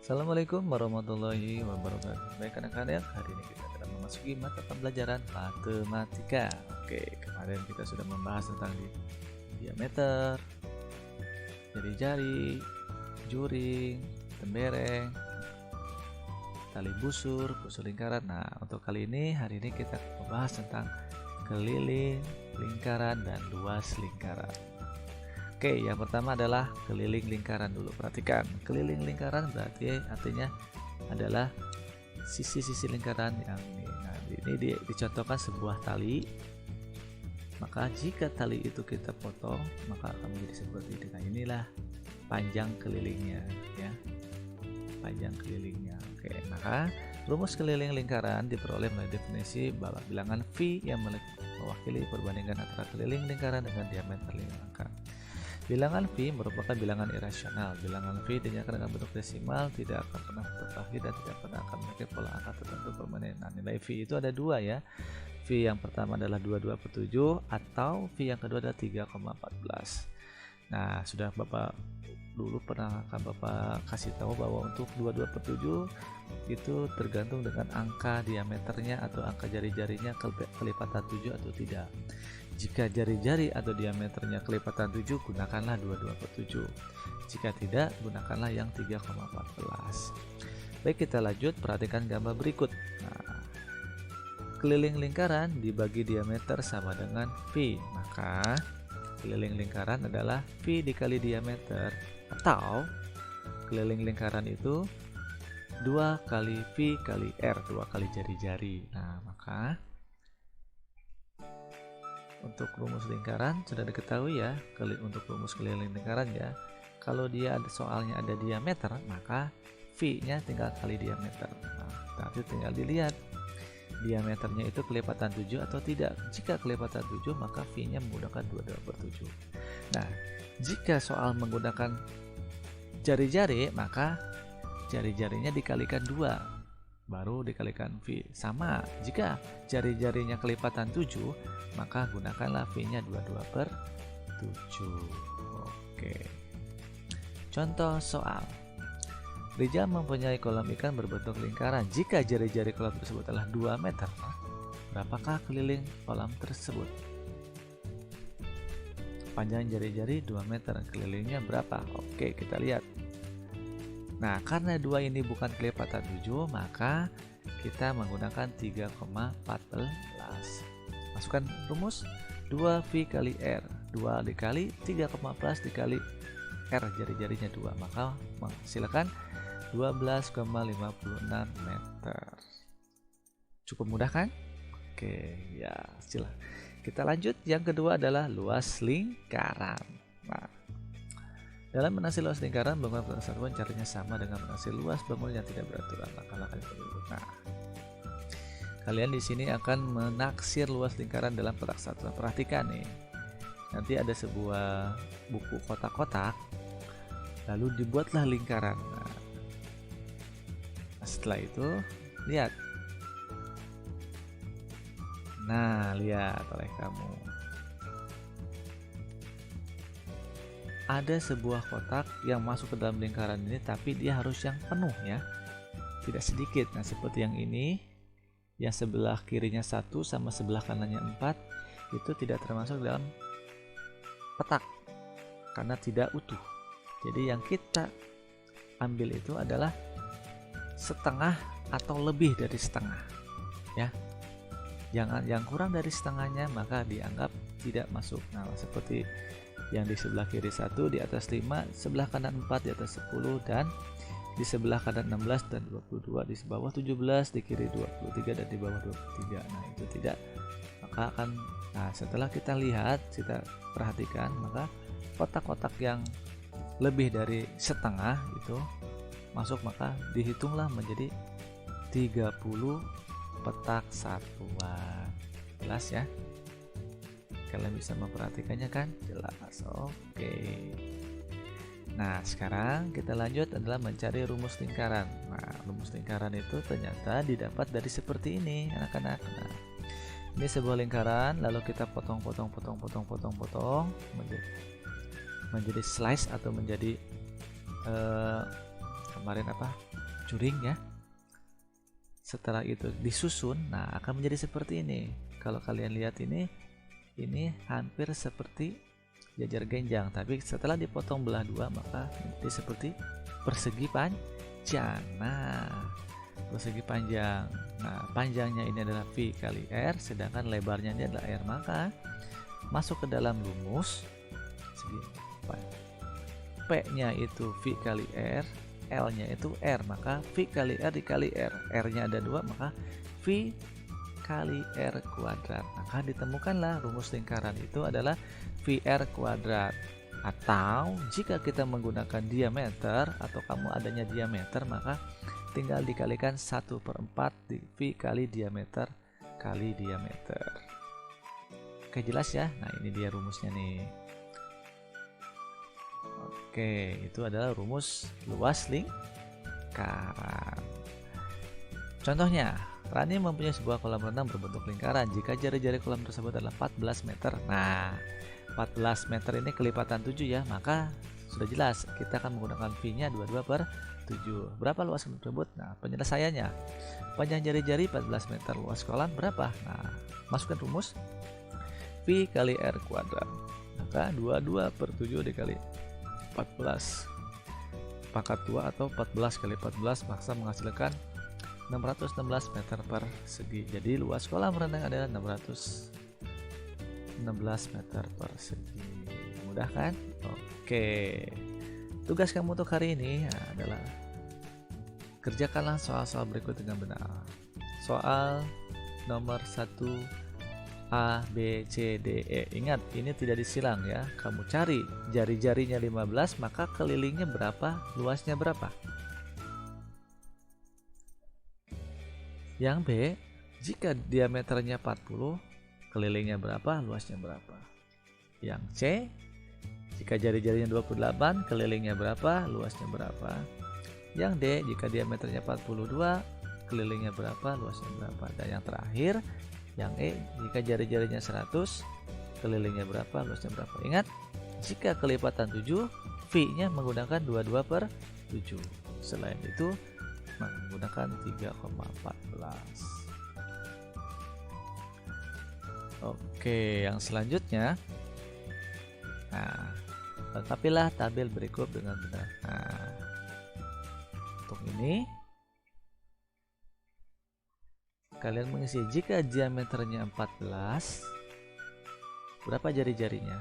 Assalamualaikum warahmatullahi wabarakatuh. Baik anak-anak, hari ini kita akan memasuki mata pembelajaran matematika. Oke, kemarin kita sudah membahas tentang diameter, jari-jari, juring, tembereng, tali busur, busur lingkaran. Nah, untuk kali ini, hari ini kita membahas tentang keliling lingkaran dan luas lingkaran. Oke, yang pertama adalah keliling lingkaran dulu. Perhatikan, keliling lingkaran berarti artinya adalah sisi-sisi lingkaran yang ini. Nah, ini dicontohkan sebuah tali. Maka jika tali itu kita potong, maka akan menjadi seperti ini. Nah, inilah panjang kelilingnya, ya. Panjang kelilingnya. Oke, maka rumus keliling lingkaran diperoleh melalui definisi bahwa bilangan V yang mewakili perbandingan antara keliling lingkaran dengan diameter lingkaran. Bilangan V merupakan bilangan irasional. Bilangan V dinyatakan dengan bentuk desimal, tidak akan pernah terbagi dan tidak pernah akan memiliki pola angka tertentu permanen. Nah, nilai V itu ada dua, ya. V yang pertama adalah 22/7 atau V yang kedua adalah 3,14. Nah, sudah Bapak dulu pernah akan Bapak kasih tahu bahwa untuk 22/7 itu tergantung dengan angka diameternya atau angka jari-jarinya kelipatan 7 atau tidak. Jika jari-jari atau diameternya kelipatan 7, gunakanlah 22/7. Jika tidak, gunakanlah yang 3,14. Baik, kita lanjut, perhatikan gambar berikut. Nah, keliling lingkaran dibagi diameter sama dengan V, maka keliling lingkaran adalah V dikali diameter, atau keliling lingkaran itu 2 kali V kali R, 2 kali jari-jari. Nah, maka untuk rumus lingkaran sudah diketahui, ya. Untuk rumus keliling lingkaran, ya, kalau dia soalnya ada diameter, maka V-nya tinggal kali diameter. Nah, nanti tinggal dilihat diameternya itu kelipatan 7 atau tidak. Jika kelipatan 7, maka V-nya menggunakan 22/7. Nah, jika soal menggunakan jari-jari, maka jari-jarinya dikalikan 2, baru dikalikan V. Sama, jika jari-jarinya kelipatan 7, maka gunakanlah V-nya 22/7. Oke. Contoh soal. Rijal mempunyai kolam ikan berbentuk lingkaran. Jika jari-jari kolam tersebut adalah 2 meter, berapakah keliling kolam tersebut? Panjang jari-jari 2 meter, kelilingnya berapa? Oke, kita lihat. Nah, karena 2 ini bukan kelipatan 7, maka kita menggunakan 3,14. Masukkan rumus 2V kali R. 2 dikali 3,14 dikali R, jari-jarinya 2. Maka silakan 12,56 meter. Cukup mudah, kan? Oke, ya, silakan. Kita lanjut. Yang kedua adalah luas lingkaran. Nah, dalam menasi luas lingkaran, bangunan persatuan caranya sama dengan menasi luas bangunan yang tidak beraturan. Langkah-langkah berikut. Nah, kalian di sini akan menaksir luas lingkaran dalam kotak satuan. Perhatikan nih, nanti ada sebuah buku kotak-kotak, lalu dibuatlah lingkaran. Nah, setelah itu lihat. Nah, lihat oleh kamu. Ada sebuah kotak yang masuk ke dalam lingkaran ini, tapi dia harus yang penuh, ya, tidak sedikit. Nah, seperti yang ini, yang sebelah kirinya 1 sama sebelah kanannya 4, itu tidak termasuk dalam petak karena tidak utuh. Jadi yang kita ambil itu adalah setengah atau lebih dari setengah, ya. Yang kurang dari setengahnya maka dianggap tidak masuk. Nah, seperti yang di sebelah kiri 1, di atas 5, sebelah kanan 4, di atas 10, dan di sebelah kanan 16 dan 22, di bawah 17, di kiri 23, dan di bawah 23. Nah, itu tidak. Maka akan, nah, setelah kita lihat, kita perhatikan, maka kotak-kotak yang lebih dari setengah itu masuk, maka dihitunglah menjadi 30 petak satuan. Jelas, ya? Kalian bisa memperhatikannya, kan? Jelas. Oke. Nah, sekarang kita lanjut adalah mencari rumus lingkaran. Nah, rumus lingkaran itu ternyata didapat dari seperti ini, anak-anak. Nah, ini sebuah lingkaran, lalu kita potong menjadi slice atau menjadi kemarin apa? curing ya. Setelah itu disusun, nah akan menjadi seperti ini. Kalau kalian lihat ini hampir seperti jajar genjang, tapi setelah dipotong belah dua maka menjadi seperti persegi panjang. Nah, persegi panjang. Nah, panjangnya ini adalah V kali R, sedangkan lebarnya ini adalah R. Maka masuk ke dalam rumus segi P-nya itu V kali R, L-nya itu R, maka V kali R dikali R. R-nya ada 2, maka V kali R kuadrat. Maka ditemukanlah rumus lingkaran itu adalah VR kuadrat. Atau jika kita menggunakan diameter atau kamu adanya diameter, maka tinggal dikalikan 1/4 di V kali diameter kali diameter. Oke, jelas ya? Nah, ini dia rumusnya nih. Oke, itu adalah rumus luas lingkaran. Contohnya, Rani mempunyai sebuah kolam renang berbentuk lingkaran jika jari-jari kolam tersebut adalah 14 meter. Nah, 14 meter ini kelipatan 7 ya, maka sudah jelas kita akan menggunakan V-nya 22/7. Berapa luas kolam tersebut? Nah, penyelesaiannya, panjang jari-jari 14 meter, luas kolam berapa? Nah, masukkan rumus V kali R kuadrat, maka 22/7 dikali 14 pangkat 2 atau 14 kali 14 maka menghasilkan 616 meter persegi. Jadi luas kolam renang adalah 616 meter persegi. Mudah kan? Oke, tugas kamu untuk hari ini adalah kerjakanlah soal-soal berikut dengan benar. Soal nomor 1 A, B, C, D, E. Ingat, ini tidak disilang ya. Kamu cari jari-jarinya 15, maka kelilingnya berapa, luasnya berapa. Yang B, jika diameternya 40, kelilingnya berapa, luasnya berapa. Yang C, jika jari-jarinya 28, kelilingnya berapa, luasnya berapa. Yang D, jika diameternya 42, kelilingnya berapa, luasnya berapa. Dan yang terakhir, yang E, jika jari-jarinya 100, kelilingnya berapa, luasnya berapa. Ingat, jika kelipatan 7, V-nya menggunakan 22/7. Selain itu, menggunakan 3,14. Oke, yang selanjutnya, nah, lengkapilah tabel berikut dengan benar. Nah, untuk ini kalian mengisi jika diameternya 14, berapa jari-jarinya,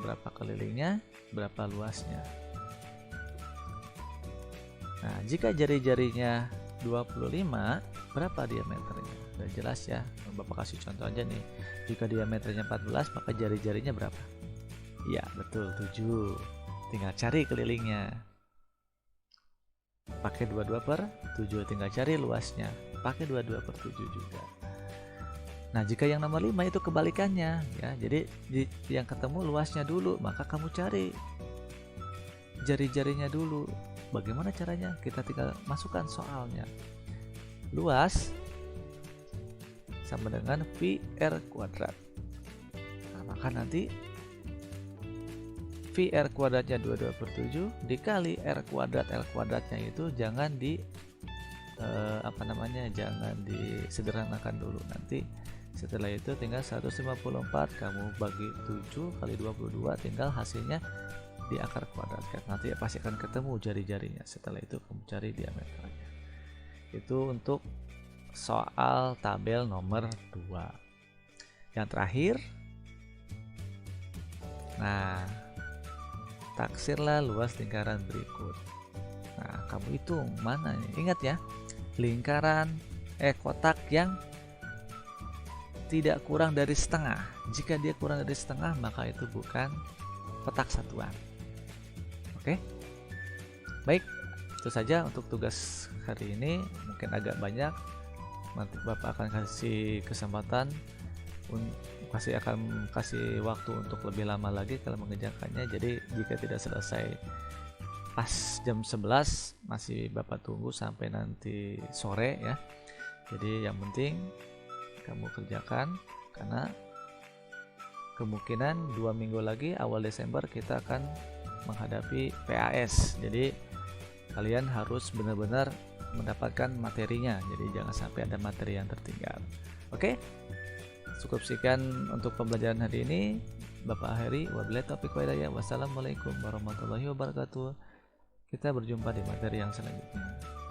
berapa kelilingnya, berapa luasnya. Nah, jika jari-jarinya 25, berapa diameternya? Udah jelas ya, Bapak kasih contoh aja nih. Jika diameternya 14, maka jari-jarinya berapa? Ya, betul, 7. Tinggal cari kelilingnya. Pakai 22/7, tinggal cari luasnya. Pakai 22/7 juga. Nah, jika yang nomor 5 itu kebalikannya ya. Jadi yang ketemu luasnya dulu, maka kamu cari jari-jarinya dulu. Bagaimana caranya? Kita tinggal masukkan soalnya. Luas sama dengan VR kuadrat. Nah, maka nanti VR kuadratnya 22/7 dikali R kuadrat. L kuadratnya itu jangan jangan disederhanakan dulu. Nanti setelah itu tinggal 154 kamu bagi 7 kali 22, tinggal hasilnya di akar kuadrat kan. Nanti pasti akan ketemu jari-jarinya. Setelah itu kamu cari diameternya. Itu untuk soal tabel nomor 2. Yang terakhir, nah, taksirlah luas lingkaran berikut. Nah, kamu hitung mana nih? Ingat ya, lingkaran kotak yang tidak kurang dari setengah. Jika dia kurang dari setengah, maka itu bukan petak satuan. Oke, baik, itu saja untuk tugas hari ini. Mungkin agak banyak, nanti Bapak akan kasih kesempatan, akan kasih waktu untuk lebih lama lagi kalau mengerjakannya. Jadi jika tidak selesai pas jam 11, masih Bapak tunggu sampai nanti sore ya. Jadi yang penting kamu kerjakan, karena kemungkinan 2 minggu lagi awal Desember kita akan menghadapi PAS. Jadi kalian harus benar-benar mendapatkan materinya, jadi jangan sampai ada materi yang tertinggal. Oke, cukup sekian untuk pembelajaran hari ini. Bapak akhiri, wabillahi taufiq wal hidayah. Wassalamualaikum warahmatullahi wabarakatuh. Kita berjumpa di materi yang selanjutnya.